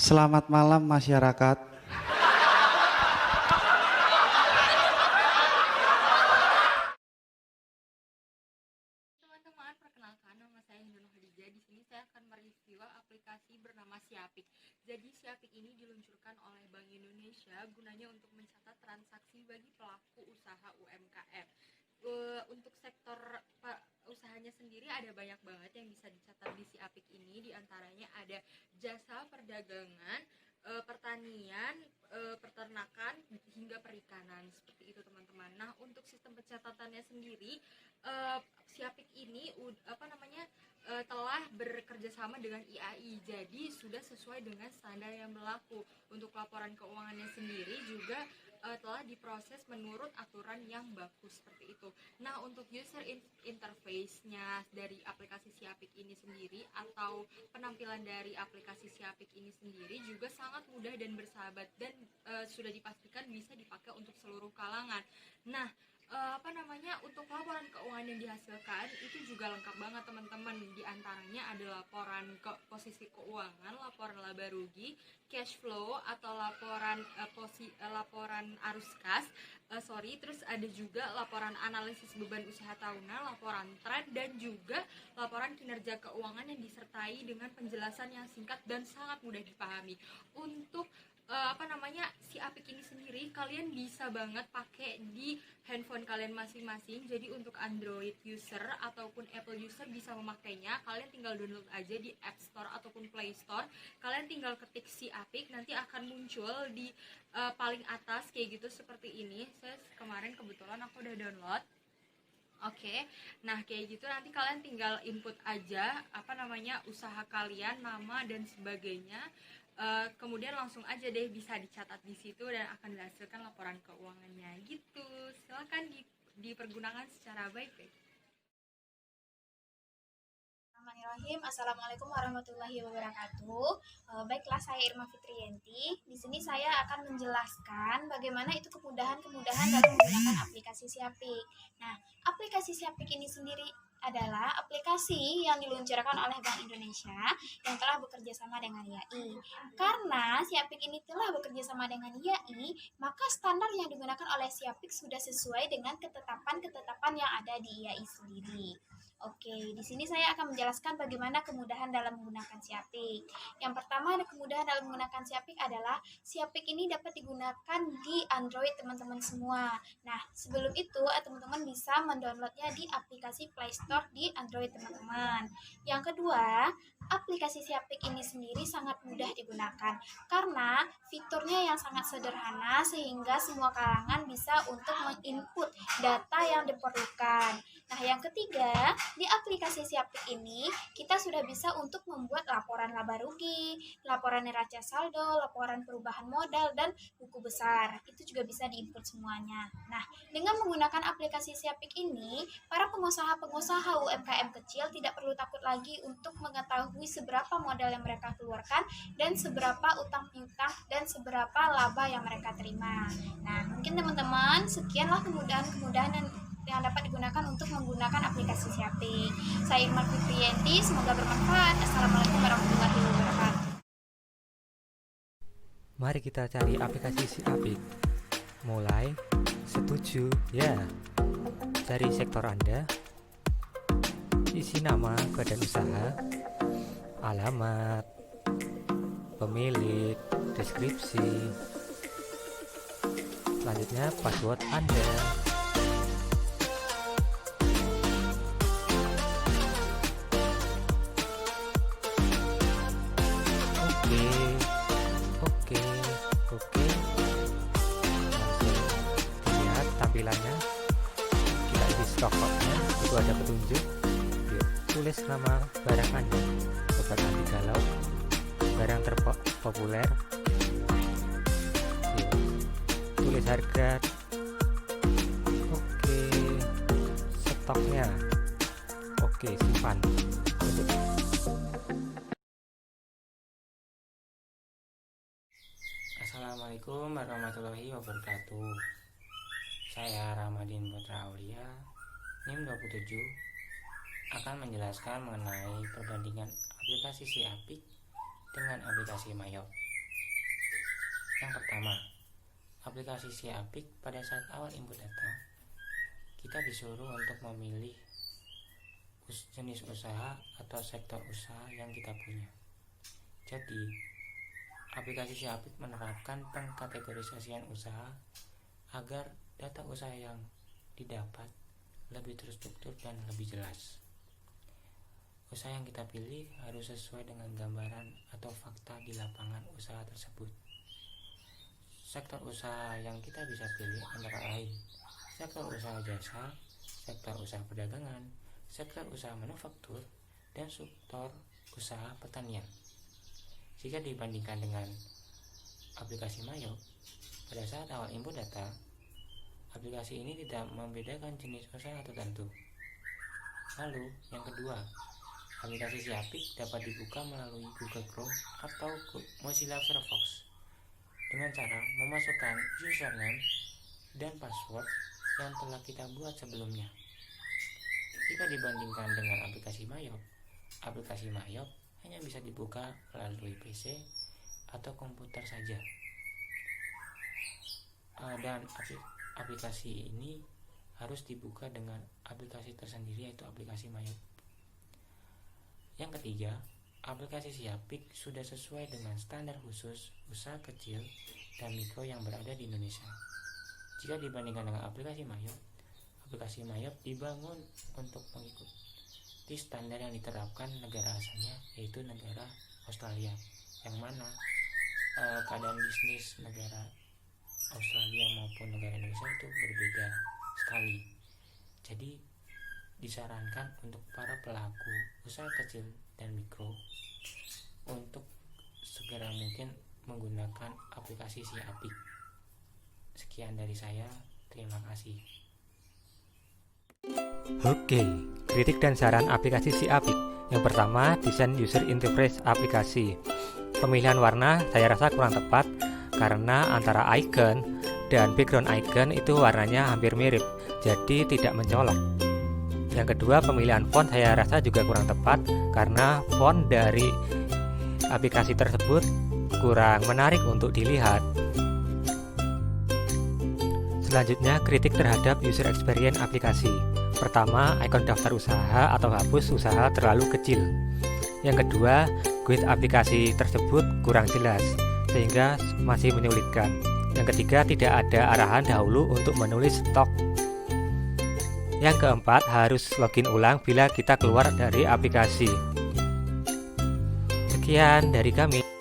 Selamat malam masyarakat. Teman-teman, perkenalkan nama saya Nurul Hadijah. Di sini saya akan mereview aplikasi bernama Siapik. Jadi Siapik ini diluncurkan oleh Bank Indonesia gunanya untuk mencatat transaksi bagi pelaku usaha UMKM. Untuk sektor usahanya sendiri ada banyak banget yang bisa dicatat di Siapik ini. Di antaranya ada jasa perdagangan, pertanian, peternakan hingga perikanan, seperti itu teman-teman. Nah, untuk sistem pencatatannya sendiri, Siapik ini telah bekerja sama dengan IAI, jadi sudah sesuai dengan standar yang berlaku. Untuk laporan keuangannya sendiri juga telah diproses menurut aturan yang bagus, seperti itu. Nah, untuk user interface-nya dari aplikasi Siapik ini sendiri atau penampilan dari aplikasi Siapik ini sendiri juga sangat mudah dan bersahabat, dan sudah dipastikan bisa dipakai untuk seluruh kalangan. Nah, untuk laporan keuangan yang dihasilkan itu juga lengkap banget teman-teman. Di antaranya ada laporan posisi keuangan, laporan laba rugi, cash flow atau laporan arus kas, terus ada juga laporan analisis beban usaha tahunan, laporan tren, dan juga laporan kinerja keuangan yang disertai dengan penjelasan yang singkat dan sangat mudah dipahami. Untuk Siapik ini sendiri kalian bisa banget pakai di handphone kalian masing-masing. Jadi untuk Android user ataupun Apple user bisa memakainya. Kalian tinggal download aja di App Store ataupun Play Store. Kalian tinggal ketik Siapik, nanti akan muncul di paling atas kayak gitu seperti ini. Saya kemarin kebetulan aku udah download. Oke, nah kayak gitu nanti kalian tinggal input aja usaha kalian, nama dan sebagainya. Kemudian langsung aja deh bisa dicatat di situ dan akan dihasilkan laporan keuangannya gitu. Silakan dipergunakan secara baik-baik. Bismillahirrahmanirrahim. Assalamualaikum warahmatullahi wabarakatuh. Baiklah, saya Irma Fitriyanti. Di sini saya akan menjelaskan bagaimana itu kemudahan-kemudahan dalam menggunakan aplikasi Siapik. Nah, aplikasi Siapik ini sendiri adalah aplikasi yang diluncurkan oleh Bank Indonesia yang telah bekerja sama dengan IAI. Karena Siapik ini telah bekerja sama dengan IAI, maka standar yang digunakan oleh Siapik sudah sesuai dengan ketetapan-ketetapan yang ada di IAI sendiri. Oke, di sini saya akan menjelaskan bagaimana kemudahan dalam menggunakan Siapik. Yang pertama, ada kemudahan dalam menggunakan Siapik adalah Siapik ini dapat digunakan di Android teman-teman semua. Nah, sebelum itu teman-teman bisa mendownloadnya di aplikasi Play Store di Android teman-teman. Yang kedua, aplikasi Siapik ini sendiri sangat mudah digunakan karena fiturnya yang sangat sederhana sehingga semua kalangan bisa untuk menginput data yang diperlukan. Nah, yang ketiga, di aplikasi Siapik ini kita sudah bisa untuk membuat laporan laba rugi, laporan neraca saldo, laporan perubahan modal, dan buku besar. Itu juga bisa diinput semuanya. Nah, dengan menggunakan aplikasi Siapik ini, para pengusaha-pengusaha UMKM kecil tidak perlu takut lagi untuk mengetahui seberapa modal yang mereka keluarkan dan seberapa utang piutang dan seberapa laba yang mereka terima. Nah, mungkin teman-teman sekianlah kemudahan-kemudahan yang dapat digunakan untuk menggunakan aplikasi Siapik. Saya Irma Fitriyanti, semoga bermanfaat. Assalamualaikum warahmatullahi wabarakatuh. Mari kita cari aplikasi Siapik. Mulai, setuju, ya. Cari sektor Anda, isi nama badan usaha, alamat, pemilik, deskripsi. Selanjutnya password Anda. Oke. Langsung dilihat tampilannya. Kita isi stoknya, itu ada petunjuk. Yuk, tulis nama barang Anda. Sobat anti galau, barang terpopuler. Yuk, tulis harga. Oke, stoknya. Oke, simpan. Assalamualaikum warahmatullahi wabarakatuh. Saya Ramadhin Putra Aulia, NIM 27, akan menjelaskan mengenai perbandingan aplikasi Siapik dengan aplikasi Mayop. Yang pertama, aplikasi Siapik pada saat awal input data, kita disuruh untuk memilih jenis usaha atau sektor usaha yang kita punya. Jadi, aplikasi Siapik menerapkan pengkategorisasian usaha agar data usaha yang didapat lebih terstruktur dan lebih jelas. Usaha yang kita pilih harus sesuai dengan gambaran atau fakta di lapangan usaha tersebut. Sektor usaha yang kita bisa pilih antara lain sektor usaha jasa, sektor usaha perdagangan, sektor usaha manufaktur, dan sektor usaha pertanian. Jika dibandingkan dengan aplikasi Mayop, pada saat awal input data, aplikasi ini tidak membedakan jenis usaha tertentu. Lalu, yang kedua, aplikasi Siapik dapat dibuka melalui Google Chrome atau Mozilla Firefox dengan cara memasukkan username dan password yang telah kita buat sebelumnya. Jika dibandingkan dengan aplikasi Mayop hanya bisa dibuka melalui PC atau komputer saja. Dan aplikasi ini harus dibuka dengan aplikasi tersendiri, yaitu aplikasi Mayop. Yang ketiga, aplikasi Siapik sudah sesuai dengan standar khusus usaha kecil dan mikro yang berada di Indonesia. Jika dibandingkan dengan aplikasi Mayop dibangun untuk mengikuti standar yang diterapkan negara asalnya, yaitu negara Australia, yang mana keadaan bisnis negara Australia maupun negara Indonesia itu berbeda sekali. Jadi disarankan untuk para pelaku usaha kecil dan mikro untuk segera mungkin menggunakan aplikasi Siapik. Sekian dari saya, terima kasih. Oke, kritik dan saran aplikasi Siapik. Yang pertama, desain user interface aplikasi. Pemilihan warna saya rasa kurang tepat karena antara icon dan background icon itu warnanya hampir mirip, jadi tidak mencolok. Yang kedua, pemilihan font saya rasa juga kurang tepat karena font dari aplikasi tersebut kurang menarik untuk dilihat. Selanjutnya, kritik terhadap user experience aplikasi. Pertama, ikon daftar usaha atau hapus usaha terlalu kecil. Yang kedua, GUID aplikasi tersebut kurang jelas sehingga masih menyulitkan. Yang ketiga, tidak ada arahan dahulu untuk menulis stok. Yang keempat, harus login ulang bila kita keluar dari aplikasi. Sekian dari kami.